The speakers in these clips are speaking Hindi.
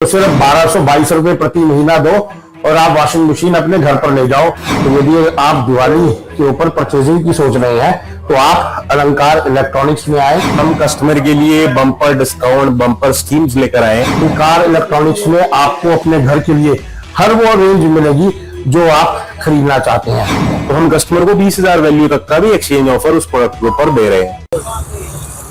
तो सिर्फ 1222 रुपए प्रति महीना दो और आप वॉशिंग मशीन अपने घर पर ले जाओ। तो यदि आप दिवाली के ऊपर परचेजिंग की सोच रहे हैं तो आप अलंकार इलेक्ट्रॉनिक्स में आए। हम कस्टमर के लिए बम्पर डिस्काउंट, बम्पर स्कीम्स लेकर आए। अलंकार इलेक्ट्रॉनिक्स में आपको अपने घर के लिए हर वो रेंज मिलेगी जो आप खरीदना चाहते हैं। तो हम कस्टमर को 20,000 वैल्यू तक का भी एक्सचेंज ऑफर उस प्रोडक्ट के ऊपर दे रहे हैं।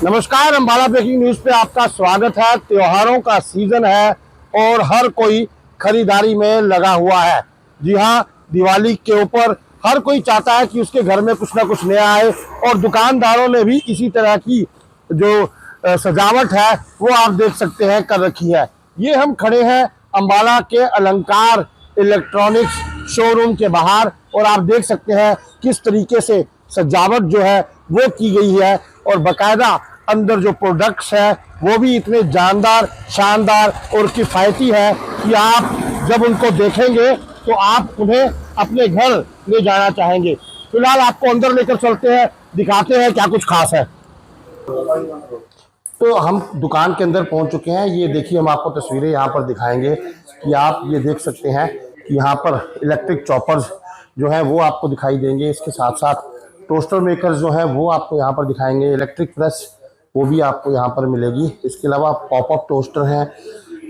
नमस्कार, अम्बाला ब्रेकिंग न्यूज पे आपका स्वागत है। त्योहारों का सीजन है और हर कोई खरीदारी में लगा हुआ है। जी हाँ, दिवाली के ऊपर हर कोई चाहता है कि उसके घर में कुछ ना कुछ नया आए और दुकानदारों ने भी इसी तरह की जो सजावट है वो आप देख सकते हैं कर रखी है। ये हम खड़े हैं अम्बाला के अलंकार इलेक्ट्रॉनिक्स शोरूम के बाहर और आप देख सकते हैं किस तरीके से सजावट जो है वो की गई है और बाकायदा अंदर जो प्रोडक्ट्स है वो भी इतने जानदार, शानदार और किफ़ायती है कि आप जब उनको देखेंगे तो आप उन्हें अपने घर ले जाना चाहेंगे। फिलहाल आपको अंदर लेकर चलते हैं, दिखाते हैं क्या कुछ खास है। तो हम दुकान के अंदर पहुंच चुके हैं। ये देखिए, हम आपको तस्वीरें यहाँ पर दिखाएंगे कि आप ये देख सकते हैं कि यहाँ पर इलेक्ट्रिक चॉपर्स जो है वो आपको दिखाई देंगे। इसके साथ साथ टोस्टर मेकर्स जो है वो आपको यहाँ पर दिखाएंगे। इलेक्ट्रिक प्रेस वो भी आपको यहाँ पर मिलेगी। इसके अलावा पॉपअप टोस्टर हैं।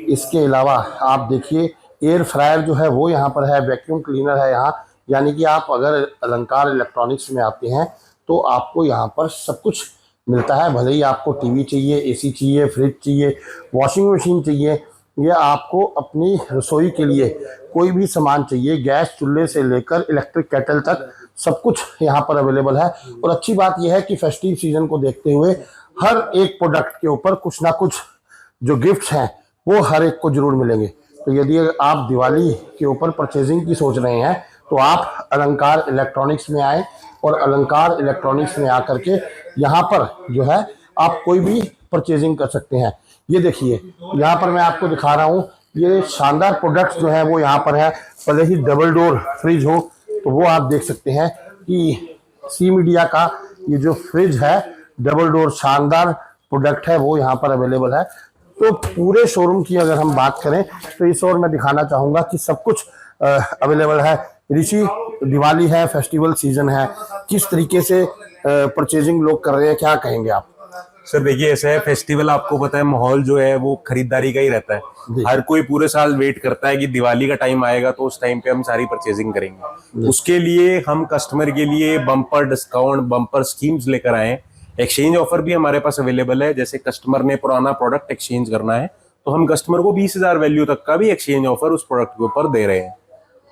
इसके अलावा आप देखिए एयर फ्रायर जो है वो यहाँ पर है। वैक्यूम क्लीनर है यहाँ। यानी कि आप अगर अलंकार इलेक्ट्रॉनिक्स में आते हैं तो आपको यहाँ पर सब कुछ मिलता है। भले ही आपको टीवी चाहिए, एसी चाहिए, फ्रिज चाहिए, वॉशिंग मशीन चाहिए या आपको अपनी रसोई के लिए कोई भी सामान चाहिए, गैस चूल्हे से लेकर इलेक्ट्रिक केटल तक सब कुछ यहाँ पर अवेलेबल है। और अच्छी बात यह है कि फेस्टिव सीजन को देखते हुए हर एक प्रोडक्ट के ऊपर कुछ ना कुछ जो गिफ्ट्स हैं वो हर एक को जरूर मिलेंगे। तो यदि आप दिवाली के ऊपर परचेजिंग की सोच रहे हैं तो आप अलंकार इलेक्ट्रॉनिक्स में आए और अलंकार इलेक्ट्रॉनिक्स में आकर के यहाँ पर जो है आप कोई भी परचेजिंग कर सकते हैं। ये देखिए, यहाँ पर मैं आपको दिखा रहा हूँ, ये शानदार प्रोडक्ट्स जो है वो यहाँ पर है। भले ही डबल डोर फ्रिज हो तो वो आप देख सकते हैं कि सी मीडिया का ये जो फ्रिज है डबल डोर शानदार प्रोडक्ट है वो यहाँ पर अवेलेबल है। तो पूरे शोरूम की अगर हम बात करें तो इस ओर मैं दिखाना चाहूँगा कि सब कुछ अवेलेबल है। ऋषि, दिवाली है, फेस्टिवल सीजन है, किस तरीके से परचेजिंग लोग कर रहे हैं, क्या कहेंगे आप? सर देखिए, ऐसा है, फेस्टिवल आपको पता है माहौल जो है वो खरीदारी का ही रहता है। हर कोई पूरे साल वेट करता है कि दिवाली का टाइम आएगा तो उस टाइम पे हम सारी परचेजिंग करेंगे। उसके लिए हम कस्टमर के लिए बम्पर डिस्काउंट, बम्पर स्कीम्स लेकर आए। एक्सचेंज ऑफर भी हमारे पास अवेलेबल है। जैसे कस्टमर ने पुराना प्रोडक्ट एक्सचेंज करना है तो हम कस्टमर को 20,000 वैल्यू तक का भी एक्सचेंज ऑफर उस प्रोडक्ट के ऊपर दे रहे हैं।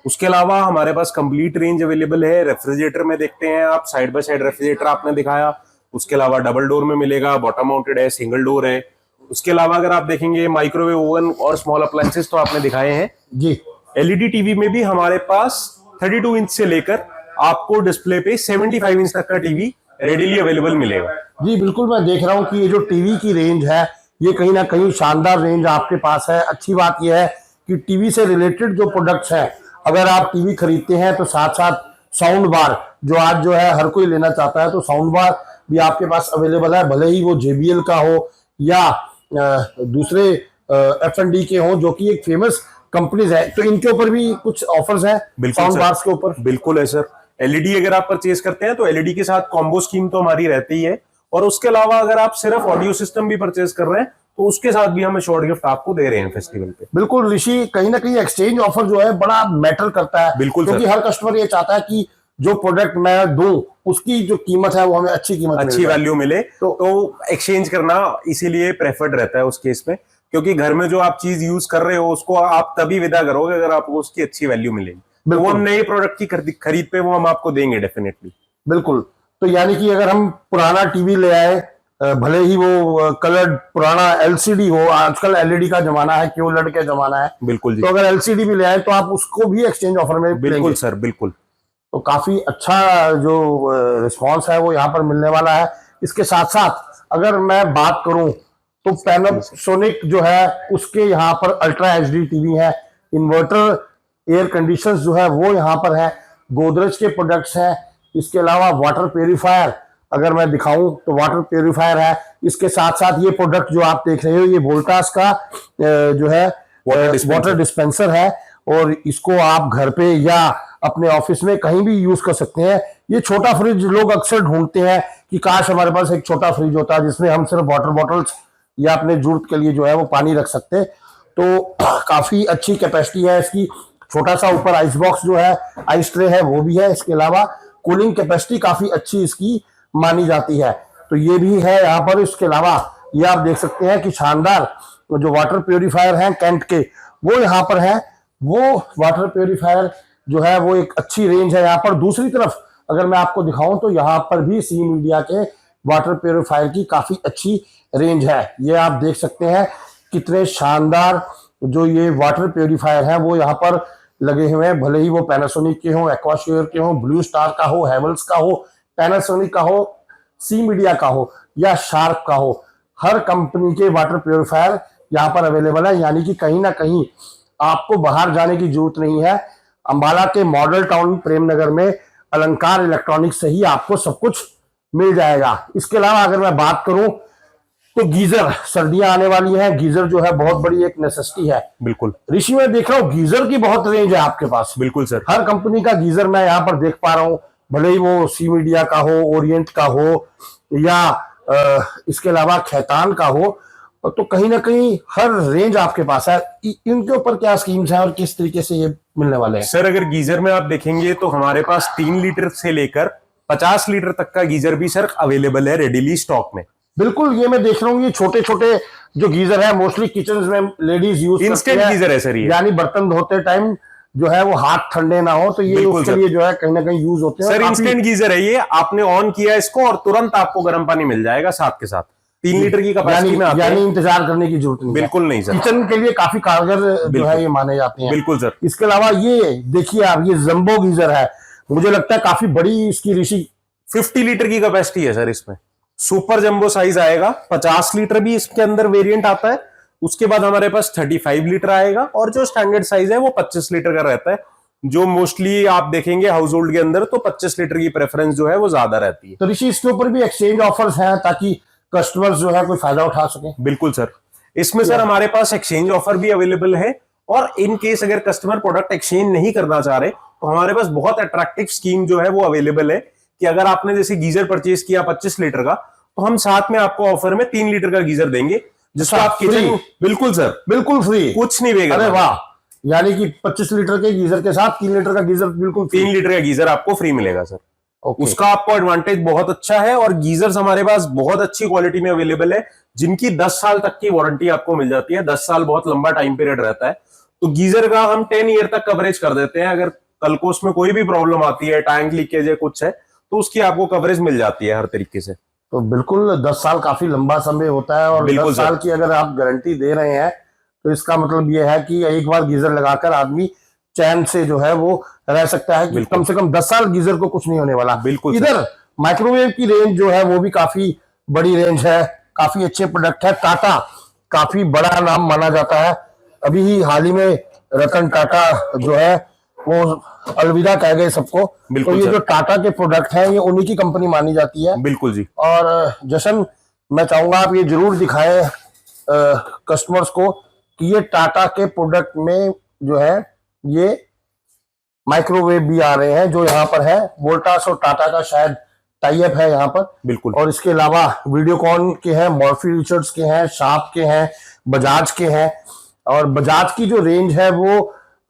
उसके अलावा हमारे पास कंप्लीट रेंज अवेलेबल है। रेफ्रिजरेटर में देखते हैं आप, साइड बाय साइड रेफ्रिजरेटर आपने दिखाया। उसके अलावा डबल डोर में मिलेगा, बॉटम माउंटेड है, सिंगल डोर है। उसके अलावा अगर आप देखेंगे माइक्रोवेव ओवन और स्मॉल अप्लायंसेस तो आपने दिखाए हैं जी। एलईडी टीवी में भी हमारे पास 32 इंच से लेकर आपको डिस्प्ले पे 75 इंच तक का टीवी रेडीली अवेलेबल मिलेगा। जी बिल्कुल, मैं देख रहा हूँ कि ये जो टीवी की रेंज है ये कहीं ना कहीं शानदार रेंज आपके पास है। अच्छी बात यह है कि टीवी से रिलेटेड जो प्रोडक्ट्स हैं, अगर आप टीवी खरीदते हैं तो साथ साथ साउंड बार जो आज जो है हर कोई लेना चाहता है, तो साउंड बार भी आपके पास अवेलेबल है। भले ही वो JBL का हो या दूसरे F&D के हो जो कि एक फेमस कंपनीज है, तो इनके ऊपर भी कुछ ऑफर्स हैं साउंड बार्स के ऊपर। बिल्कुल है सर। एलईडी अगर आप परचेज करते हैं तो एलईडी के साथ कॉम्बो स्कीम तो हमारी रहती ही है। और उसके अलावा अगर आप सिर्फ ऑडियो सिस्टम भी परचेज कर रहे हैं तो उसके साथ भी हम शॉर्ट गिफ्ट आपको दे रहे हैं फेस्टिवल पे। बिल्कुल ऋषि, कहीं ना कहीं एक्सचेंज ऑफर जो है बड़ा मैटर करता है। बिल्कुल, क्योंकि हर कस्टमर ये चाहता है कि जो प्रोडक्ट मैं दूं उसकी जो कीमत है वो हमें अच्छी कीमत, अच्छी वैल्यू मिले। तो एक्सचेंज करना इसीलिए प्रेफर्ड रहता है उस केस में, क्योंकि घर में जो आप चीज यूज कर रहे हो उसको आप तभी विदा करोगे अगर आपको उसकी अच्छी वैल्यू मिलेगी। तो वो नए प्रोडक्ट की खरीद पे वो हम आपको देंगे डेफिनेटली। बिल्कुल। तो यानी कि अगर हम पुराना टीवी ले आए, भले ही वो कलर्ड पुराना LCD हो, आजकल LED का जमाना है, QLED का जमाना है, बिल्कुल जी, तो अगर LCD भी ले आए तो आप उसको भी एक्सचेंज ऑफर में बिल्कुल सर, बिल्कुल। तो काफी अच्छा जो रिस्पांस है वो यहाँ पर मिलने वाला है। इसके साथ साथ अगर मैं बात करूं तो पैनासोनिक जो है उसके यहाँ पर अल्ट्रा HD टीवी है, इन्वर्टर, एयर कंडीशनर्स जो है वो यहाँ पर है, गोदरेज के प्रोडक्ट्स हैं। इसके अलावा वाटर प्यूरिफायर अगर मैं दिखाऊं तो वाटर प्यूरिफायर है। इसके साथ साथ ये प्रोडक्ट जो आप देख रहे हो ये वोल्टास का जो है वाटर डिस्पेंसर है, और इसको आप घर पे या अपने ऑफिस में कहीं भी यूज कर सकते हैं। ये छोटा फ्रिज लोग अक्सर ढूंढते हैं कि काश हमारे पास एक छोटा फ्रिज होता जिसमें हम सिर्फ वाटर बॉटल्स या अपने जरूरत के लिए जो है वो पानी रख सकते। तो काफी अच्छी कैपेसिटी है इसकी। छोटा सा ऊपर आइस बॉक्स जो है, आइस ट्रे है, वो भी है। इसके अलावा कूलिंग कैपेसिटी काफी अच्छी इसकी मानी जाती है, तो ये भी है यहाँ पर। इसके अलावा ये आप देख सकते हैं कि शानदार जो वाटर प्योरीफायर हैं कैंट के, वो यहाँ पर है। वो वाटर प्योरीफायर जो है वो एक अच्छी रेंज है यहाँ पर। दूसरी तरफ अगर मैं आपको दिखाऊं तो यहाँ पर भी सी मीडिया के वाटर प्योरीफायर की काफी अच्छी रेंज है। ये आप देख सकते हैं कितने शानदार जो ये वाटर प्योरीफायर है वो यहाँ पर लगे हुए हैं। भले ही वो पैनासोनिक के हो, एक्वाशेयर के हो, ब्लू स्टार का हो, हेवल्स का हो, पैनासोनिक का हो, सी मीडिया का हो या शार्प का हो, हर कंपनी के वाटर प्योरीफायर यहाँ पर अवेलेबल है। यानी कि कहीं ना कहीं आपको बाहर जाने की जरूरत नहीं है। अंबाला के मॉडल टाउन प्रेमनगर में अलंकार इलेक्ट्रॉनिक्स से ही आपको सब कुछ मिल जाएगा। इसके अलावा अगर मैं बात करूं तो गीजर, सर्दियां आने वाली हैं, गीजर जो है बहुत बड़ी एक नेसेसिटी है। बिल्कुल ऋषि, मैं देख रहा हूँ गीजर की बहुत रेंज है आपके पास। बिल्कुल सर, हर कंपनी का गीजर मैं यहाँ पर देख पा रहा हूँ, भले ही वो सी मीडिया का हो, ओरिएंट का हो या इसके अलावा खैतान का हो, तो कहीं ना कहीं हर रेंज आपके पास है। इनके ऊपर क्या स्कीम्स हैं और किस तरीके से ये मिलने वाले हैं? सर अगर गीजर में आप देखेंगे तो हमारे पास 3 लीटर से लेकर 50 लीटर तक का गीजर भी सर अवेलेबल है रेडीली स्टॉक में। बिल्कुल, ये मैं देख रहा हूँ, ये छोटे छोटे जो गीजर है मोस्टली किचन में लेडीज यूज करती इंस्टेंट है। गीजर है सर ये, यानी बर्तन धोते टाइम जो है वो हाथ ठंडे ना हो, तो ये उसके लिए जो है कहीं ना कहीं यूज होते हैं। सर इंस्टेंट गीजर है ये, आपने ऑन किया इसको और तुरंत आपको गर्म पानी मिल जाएगा साथ के साथ। 3 लीटर की कैपेसिटी में यानी इंतजार करने की जरूरत नहीं। बिल्कुल नहीं सर, किचन के लिए काफी कारगर जो है ये माने जाते हैं। बिल्कुल सर। इसके अलावा ये देखिए आप, ये जंबो गीजर है, मुझे लगता है काफी बड़ी इसकी ऋषि 50 लीटर की कैपेसिटी है सर इसमें। सुपर जंबो साइज आएगा, 50 लीटर भी इसके अंदर वेरिएंट आता है। उसके बाद हमारे पास 35 लीटर आएगा और जो स्टैंडर्ड साइज है वो 25 लीटर का रहता है। जो मोस्टली आप देखेंगे हाउस होल्ड के अंदर तो 25 लीटर की प्रेफरेंस जो है वो ज्यादा रहती है। तो ऋषि इसके ऊपर भी एक्सचेंज ऑफर्स हैं ताकि कस्टमर्स जो है कोई फायदा उठा सके? बिल्कुल सर, इसमें सर हमारे पास एक्सचेंज ऑफर भी अवेलेबल है, और इन केस अगर कस्टमर प्रोडक्ट एक्सचेंज नहीं करना चाह रहे तो हमारे पास बहुत अट्रैक्टिव स्कीम जो है वो अवेलेबल है कि अगर आपने जैसे गीजर परचेज किया 25 लीटर का, तो हम साथ में आपको ऑफर में 3 लीटर का गीजर देंगे जिसको आप किचन। बिल्कुल सर, बिल्कुल फ्री, कुछ नहीं देगा। अरे वाह, यानी कि 25 लीटर के गीजर के साथ 3 लीटर का गीजर बिल्कुल 3 लीटर का गीजर आपको फ्री मिलेगा सर। Okay. उसका आपको एडवांटेज बहुत अच्छा है, और गीजर्स हमारे पास बहुत अच्छी क्वालिटी में अवेलेबल है जिनकी 10 साल तक की वारंटी आपको मिल जाती है। 10 साल बहुत लंबा टाइम पीरियड रहता है, तो गीजर का हम 10 ईयर तक कवरेज कर देते हैं। अगर कल को उसमें कोई भी प्रॉब्लम आती है, टैंक लीकेज है, कुछ है, तो उसकी आपको कवरेज मिल जाती है हर तरीके से। तो बिल्कुल 10 साल काफी लंबा समय होता है, और 10 साल की अगर आप गारंटी दे रहे हैं तो इसका मतलब यह है कि एक बार गीजर लगाकर आदमी चैन से जो है वो रह सकता है कि कम से कम 10 साल गीजर को कुछ नहीं होने वाला। बिल्कुल। इधर माइक्रोवेव की रेंज जो है वो भी काफी बड़ी रेंज है, काफी अच्छे प्रोडक्ट है। टाटा काफी बड़ा नाम माना जाता है। अभी ही हाल ही में रतन टाटा जो है वो अलविदा कह गए सबको। तो ये जो टाटा के प्रोडक्ट हैं ये उन्हीं की कंपनी मानी जाती है। बिल्कुल जी। और जशन, मैं चाहूंगा आप ये जरूर दिखाएं कस्टमर्स को कि ये टाटा के प्रोडक्ट में जो है ये माइक्रोवेव भी आ रहे हैं जो यहाँ पर है। वोल्टास और टाटा का शायद टाई अप है यहाँ पर। बिल्कुल। और इसके अलावा वीडियोकॉन के हैं, मॉर्फी रिचर्ड्स के हैं, शार्प के हैं, बजाज के हैं। और बजाज की जो रेंज है वो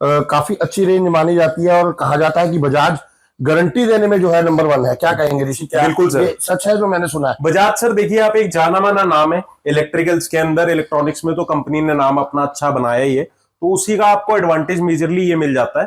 काफी अच्छी रेंज मानी जाती है, और कहा जाता है कि बजाज गारंटी देने में जो है नंबर 1 है। क्या कहेंगे ऋषि, क्या बिल्कुल सर, सच है जो मैंने सुना है? बजाज सर देखिए, आप एक जाना माना नाम है इलेक्ट्रिकल्स के अंदर, इलेक्ट्रॉनिक्स में तो कंपनी ने नाम अपना अच्छा बनाया ही है, तो उसी का आपको एडवांटेज मेजरली ये मिल जाता है।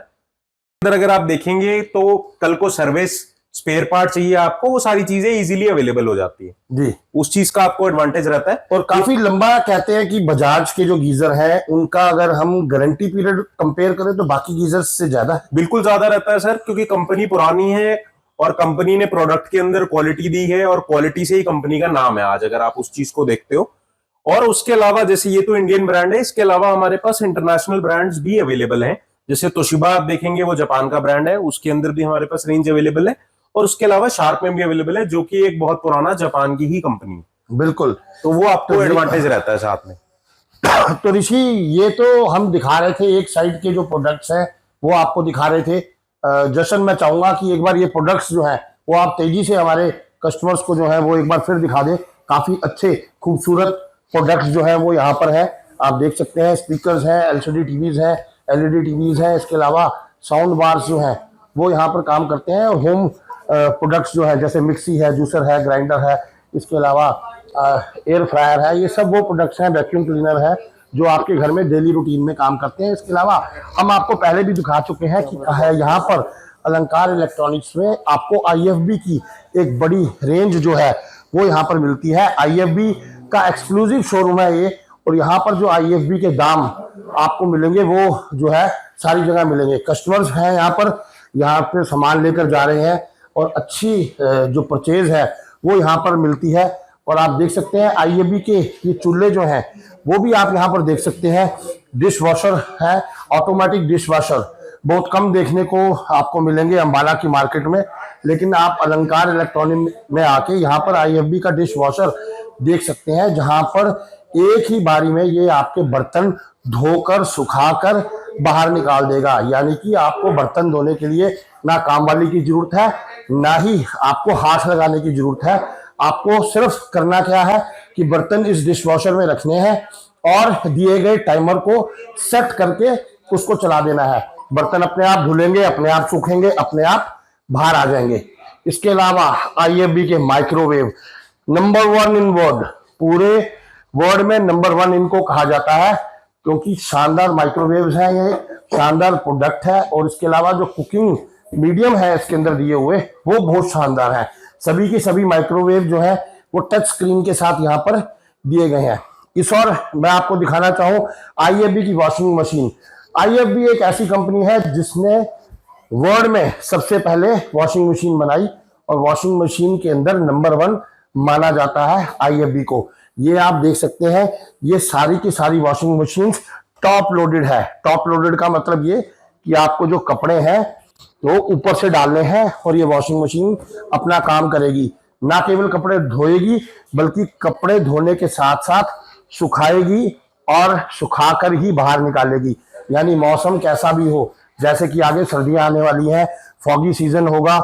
अंदर अगर आप देखेंगे तो कल को सर्विस, स्पेयर पार्ट चाहिए आपको, वो सारी चीजें इजीली अवेलेबल हो जाती है जी। उस चीज का आपको एडवांटेज रहता है। और काफी लंबा कहते हैं कि बजाज के जो गीजर हैं उनका अगर हम गारंटी पीरियड कंपेयर करें तो बाकी गीजर से ज्यादा है। बिल्कुल ज्यादा रहता है सर, क्योंकि कंपनी पुरानी है और कंपनी ने प्रोडक्ट के अंदर क्वालिटी दी है, और क्वालिटी से ही कंपनी का नाम है आज, अगर आप उस चीज को देखते हो। और उसके अलावा जैसे ये तो इंडियन ब्रांड है, इसके अलावा हमारे पास इंटरनेशनल ब्रांड्स भी अवेलेबल हैं। जैसे तोशिबा आप देखेंगे, वो जापान का ब्रांड है, उसके अंदर भी हमारे पास रेंज अवेलेबल है। और उसके अलावा शार्प में भी अवेलेबल है, जो कि एक बहुत पुराना जापान की ही कंपनी है। बिल्कुल। तो वो आपको एडवांटेज रहता है साथ में। तो ऋषि, ये तो हम दिखा रहे थे एक साइड के जो प्रोडक्ट्स हैं वो आपको दिखा रहे थे। जशन, मैं चाहूंगा कि एक बार ये प्रोडक्ट्स जो हैं वो आप तेजी से हमारे कस्टमर्स को जो है वो एक बार फिर दिखा दें। काफी अच्छे खूबसूरत प्रोडक्ट्स जो है वो यहाँ पर है, आप देख सकते हैं। स्पीकर्स हैं, एलसीडी टीवीज हैं, एलईडी टीवीज हैं, इसके अलावा साउंड बार्स जो हैं वो यहाँ पर काम करते हैं। और होम प्रोडक्ट्स जो है जैसे मिक्सी है, जूसर है, ग्राइंडर है, इसके अलावा एयर फ्रायर है, ये सब वो प्रोडक्ट्स हैं, वैक्यूम क्लीनर है जो आपके घर में डेली रूटीन में काम करते हैं। इसके अलावा हम आपको पहले भी दिखा चुके हैं कि यहाँ पर अलंकार इलेक्ट्रॉनिक्स में आपको IFB की एक बड़ी रेंज जो है वो यहाँ पर मिलती है। IFB का एक्सक्लूसिव शोरूम है ये, और यहाँ पर जो IFB के दाम आपको मिलेंगे वो जो है सारी जगह मिलेंगे। कस्टमर्स हैं यहाँ पर सामान लेकर जा रहे हैं और अच्छी जो परचेज है वो यहाँ पर मिलती है। और आप देख सकते हैं IFB के ये चूल्हे जो हैं वो भी आप यहाँ पर देख सकते हैं। डिश वॉशर है, ऑटोमेटिक डिश वॉशर बहुत कम देखने को आपको मिलेंगे अंबाला की मार्केट में, लेकिन आप अलंकार इलेक्ट्रॉनिक में आके यहाँ पर IFB का डिश वॉशर देख सकते हैं, जहां पर एक ही बारी में ये आपके बर्तन धोकर सुखाकर बाहर निकाल देगा। यानी कि आपको बर्तन धोने के लिए ना काम वाली की जरूरत है, ना ही आपको हाथ लगाने की जरूरत है। आपको सिर्फ करना क्या है कि बर्तन इस डिश वॉशर में रखने हैं और दिए गए टाइमर को सेट करके उसको चला देना है। बर्तन अपने आप धुलेंगे, अपने आप सूखेंगे, अपने आप बाहर आ जाएंगे। इसके अलावा IFB के माइक्रोवेव नंबर 1 इन वर्ल्ड, पूरे वर्ल्ड में नंबर 1 इनको कहा जाता है, क्योंकि शानदार माइक्रोवेव्स हैं, ये शानदार प्रोडक्ट है। और इसके अलावा जो कुकिंग मीडियम है इसके अंदर दिए हुए वो बहुत शानदार है। सभी के सभी माइक्रोवेव जो है वो टच स्क्रीन के साथ यहाँ पर दिए गए हैं। इस और मैं आपको दिखाना चाहूँ IFB की वॉशिंग मशीन। IFB एक ऐसी कंपनी है जिसने वर्ल्ड में सबसे पहले वॉशिंग मशीन बनाई, और वॉशिंग मशीन के अंदर नंबर 1 माना जाता है IFB को। ये आप देख सकते हैं, ये सारी की सारी वॉशिंग मशीन टॉप लोडेड है। टॉप लोडेड का मतलब ये कि आपको जो कपड़े हैं तो ऊपर से डालने हैं और ये वॉशिंग मशीन अपना काम करेगी। ना केवल कपड़े धोएगी बल्कि कपड़े धोने के साथ साथ सुखाएगी और सुखाकर ही बाहर निकालेगी। यानी मौसम कैसा भी हो, जैसे कि आगे सर्दियां आने वाली हैं, फॉगी सीजन होगा,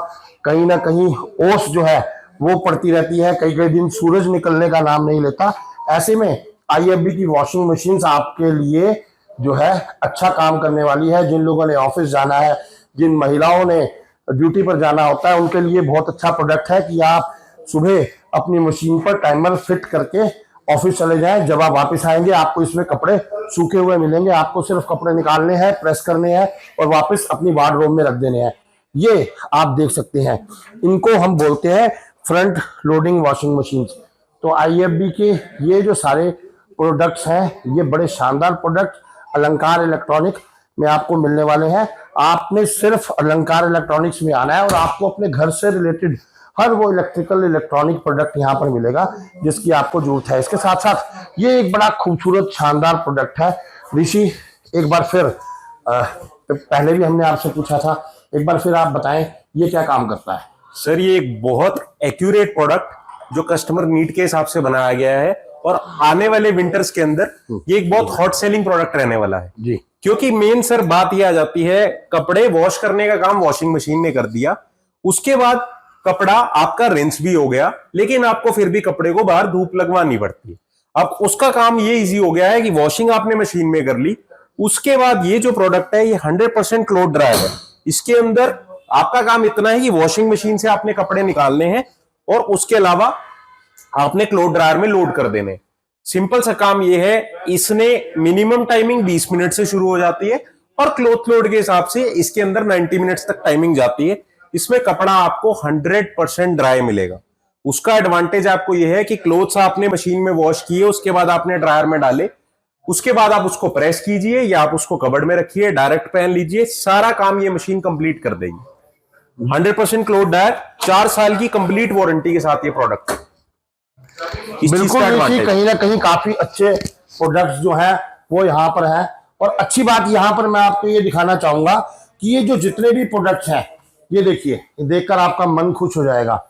कहीं ना कहीं ओस जो है वो पड़ती रहती है, कई कई दिन सूरज निकलने का नाम नहीं लेता। ऐसे में IFB की वॉशिंग मशीन आपके लिए जो है अच्छा काम करने वाली है। जिन लोगों ने ऑफिस जाना है, जिन महिलाओं ने ड्यूटी पर जाना होता है, उनके लिए बहुत अच्छा प्रोडक्ट है कि आप सुबह अपनी मशीन पर टाइमर फिट करके ऑफिस चले जाएं। जब आप वापस आएंगे आपको इसमें कपड़े सूखे हुए मिलेंगे, आपको सिर्फ कपड़े निकालने हैं, प्रेस करने हैं और वापस अपनी वार्डरोब में रख देने हैं। ये आप देख सकते हैं, इनको हम बोलते हैं फ्रंट लोडिंग वॉशिंग मशीन। तो IFB के ये जो सारे प्रोडक्ट्स हैं ये बड़े शानदार प्रोडक्ट अलंकार इलेक्ट्रॉनिक में आपको मिलने वाले हैं। आपने सिर्फ अलंकार इलेक्ट्रॉनिक्स में आना है और आपको अपने घर से रिलेटेड हर वो इलेक्ट्रिकल इलेक्ट्रॉनिक प्रोडक्ट यहाँ पर मिलेगा जिसकी आपको जरूरत है। इसके साथ साथ ये एक बड़ा खूबसूरत शानदार प्रोडक्ट है। ऋषि, एक बार फिर पहले भी हमने आपसे पूछा था, एक बार फिर आप बताएं ये क्या काम करता है। सर, ये एक बहुत एक्यूरेट प्रोडक्ट जो कस्टमर नीड के हिसाब से बनाया गया है और आने वाले विंटर्स के अंदर ये एक बहुत हॉट सेलिंग प्रोडक्ट रहने वाला है जी। क्योंकि मेन सर बात यह आ जाती है, कपड़े वॉश करने का काम वॉशिंग मशीन ने कर दिया, उसके बाद कपड़ा आपका रिंस भी हो गया, लेकिन आपको फिर भी कपड़े को बाहर धूप लगवानी पड़ती है। अब उसका काम ये इजी हो गया है कि वॉशिंग आपने मशीन में कर ली, उसके बाद ये जो प्रोडक्ट है ये 100% क्लोथ ड्रायर है। इसके अंदर आपका काम इतना है कि वॉशिंग मशीन से आपने कपड़े निकालने हैं और उसके अलावा आपने क्लोथ ड्रायर में लोड कर देने। सिंपल सा काम ये है। इसने मिनिमम टाइमिंग 20 मिनट से शुरू हो जाती है और क्लोथ लोड के हिसाब से इसके अंदर 90 मिनट्स तक टाइमिंग जाती है। इसमें कपड़ा आपको 100% ड्राई मिलेगा। उसका एडवांटेज आपको यह है कि क्लोथ्स आपने मशीन में वॉश किए, उसके बाद आपने ड्रायर में डाले, उसके बाद आप उसको प्रेस कीजिए या आप उसको कबर्ड में रखिए, डायरेक्ट पहन लीजिए, सारा काम ये मशीन कंप्लीट कर देगी। 100% क्लोथ ड्रायर, 4 साल की कंप्लीट वारंटी के साथ ये प्रोडक्ट। बिल्कुल, कहीं ना कहीं काफी अच्छे प्रोडक्ट्स जो हैं वो यहाँ पर हैं। और अच्छी बात यहाँ पर मैं आपको ये दिखाना चाहूंगा कि ये जो जितने भी प्रोडक्ट्स हैं ये देखिए, देखकर आपका मन खुश हो जाएगा।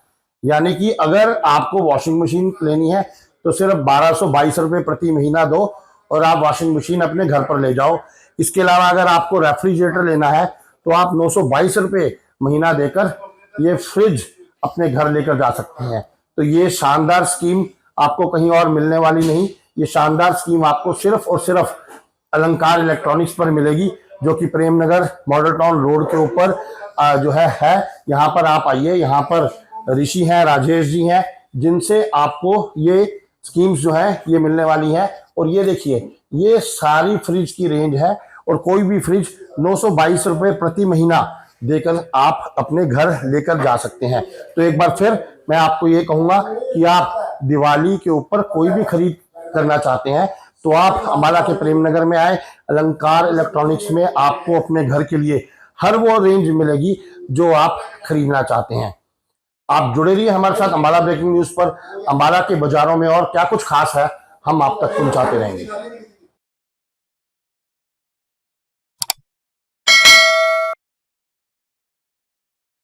यानी कि अगर आपको वॉशिंग मशीन लेनी है तो सिर्फ 1222 रुपए प्रति महीना दो और आप वॉशिंग मशीन अपने घर पर ले जाओ। इसके अलावा अगर आपको रेफ्रिजरेटर लेना है तो आप 922 रुपये महीना देकर ये फ्रिज अपने घर लेकर जा सकते हैं। तो ये शानदार स्कीम आपको कहीं और मिलने वाली नहीं, ये शानदार स्कीम आपको सिर्फ और सिर्फ अलंकार इलेक्ट्रॉनिक्स पर मिलेगी, जो कि प्रेमनगर मॉडल टाउन रोड के ऊपर जो है यहाँ पर आप आइए। यहाँ पर ऋषि हैं, राजेश जी हैं, जिनसे आपको ये स्कीम्स जो है ये मिलने वाली हैं। और ये देखिए, ये सारी फ्रिज की रेंज है और कोई भी फ्रिज 922 रुपये प्रति महीना देकर आप अपने घर लेकर जा सकते हैं। तो एक बार फिर मैं आपको ये कहूंगा कि आप दिवाली के ऊपर कोई भी खरीद करना चाहते हैं तो आप अम्बाला के प्रेमनगर में आए। अलंकार इलेक्ट्रॉनिक्स में आपको अपने घर के लिए हर वो रेंज मिलेगी जो आप खरीदना चाहते हैं। आप जुड़े रहिए हमारे साथ अम्बाला ब्रेकिंग न्यूज पर। अम्बाला के बाजारों में और क्या कुछ खास है हम आप तक पहुंचाते रहेंगे।